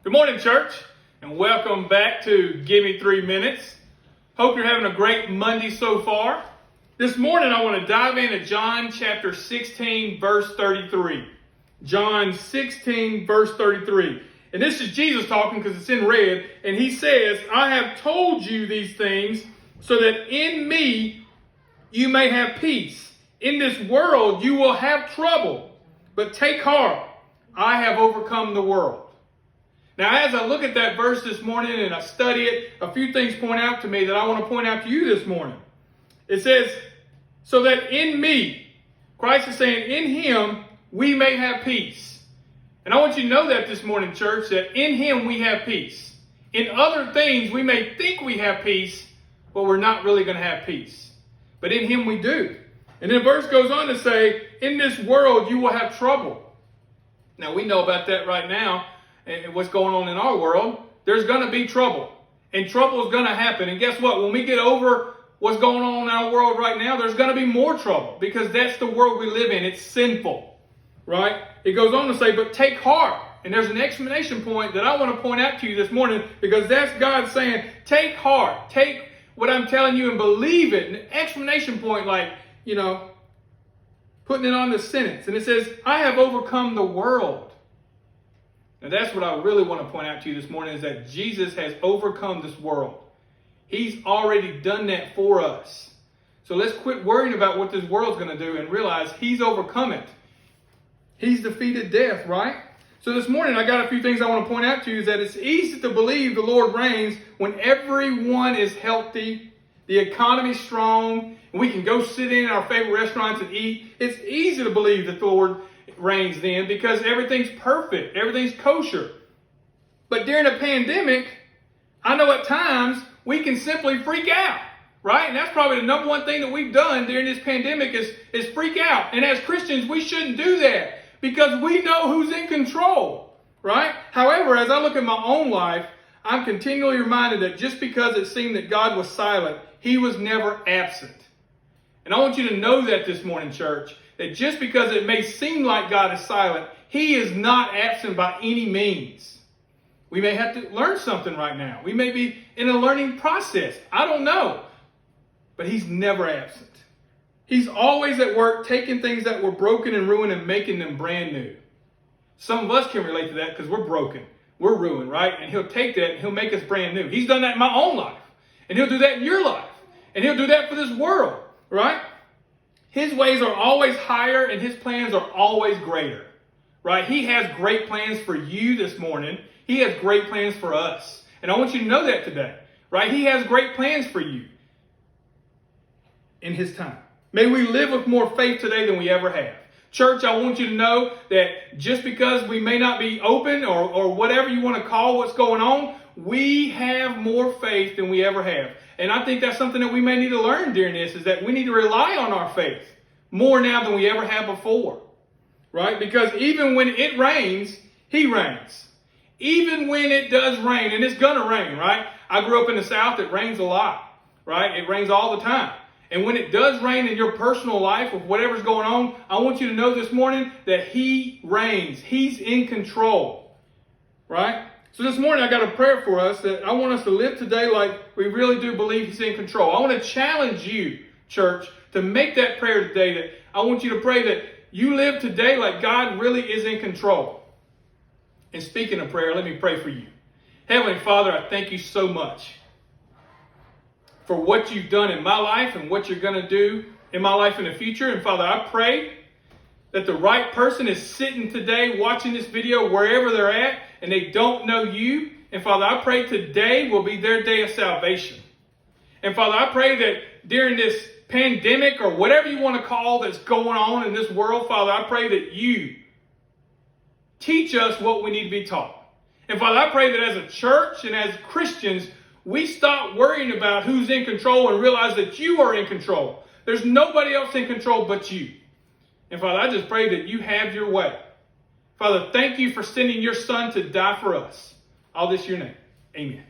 Good morning, church, and welcome back to Gimme 3 Minutes. Hope you're having a great Monday so far. This morning, I want to dive into John chapter 16, verse 33. John 16, verse 33. And this is Jesus talking because it's in red. And he says, I have told you these things so that in me you may have peace. In this world you will have trouble, but take heart. I have overcome the world. Now, as I look at that verse this morning and I study it, a few things point out to me that I want to point out to you this morning. It says, so that in me, Christ is saying, in him, we may have peace. And I want you to know that this morning, church, that in him we have peace. In other things, we may think we have peace, but we're not really going to have peace. But in him we do. And then the verse goes on to say, in this world you will have trouble. Now, we know about that right now. And what's going on in our world, there's going to be trouble. And trouble is going to happen. And guess what? When we get over what's going on in our world right now, there's going to be more trouble. Because that's the world we live in. It's sinful. Right? It goes on to say, but take heart. And there's an exclamation point that I want to point out to you this morning. Because that's God saying, take heart. Take what I'm telling you and believe it. An exclamation point like, putting it on the sentence. And it says, I have overcome the world. And that's what I really want to point out to you this morning is that Jesus has overcome this world. He's already done that for us. So let's quit worrying about what this world's going to do and realize he's overcome it. He's defeated death, right? So this morning I got a few things I want to point out to you is that it's easy to believe the Lord reigns when everyone is healthy, the economy's strong, and we can go sit in our favorite restaurants and eat. It's easy to believe that the Lord reigns then because everything's perfect, everything's kosher. But during a pandemic, I know at times we can simply freak out, right? And that's probably the number one thing that we've done during this pandemic is freak out. And as Christians, we shouldn't do that because we know who's in control, right? However, as I look at my own life, I'm continually reminded that just because it seemed that God was silent, he was never absent. And I want you to know that this morning, church, that just because it may seem like God is silent, he is not absent by any means. We may have to learn something right now. We may be in a learning process. I don't know. But he's never absent. He's always at work taking things that were broken and ruined and making them brand new. Some of us can relate to that because we're broken. We're ruined, right? And he'll take that and he'll make us brand new. He's done that in my own life. And he'll do that in your life. And he'll do that for this world, right? His ways are always higher and his plans are always greater, right? He has great plans for you this morning. He has great plans for us. And I want you to know that today, right? He has great plans for you in his time. May we live with more faith today than we ever have. Church, I want you to know that just because we may not be open or whatever you want to call what's going on, we have more faith than we ever have. And I think that's something that we may need to learn during this is that we need to rely on our faith more now than we ever have before, right? Because even when it rains, he reigns. Even when it does rain, and it's going to rain, right? I grew up in the South. It rains a lot, right? It rains all the time. And when it does rain in your personal life with whatever's going on, I want you to know this morning that he reigns. He's in control, right? So this morning I got a prayer for us that I want us to live today like we really do believe he's in control. I want to challenge you, church, to make that prayer today that I want you to pray that you live today like God really is in control. And speaking of prayer, let me pray for you. Heavenly Father, I thank you so much for what you've done in my life and what you're going to do in my life in the future. And Father, I pray that the right person is sitting today watching this video wherever they're at and they don't know you. And Father, I pray today will be their day of salvation. And Father, I pray that during this pandemic or whatever you want to call that's going on in this world, Father, I pray that you teach us what we need to be taught. And Father, I pray that as a church and as Christians, we stop worrying about who's in control and realize that you are in control. There's nobody else in control but you. And Father, I just pray that you have your way. Father, thank you for sending your son to die for us. All this in your name. Amen.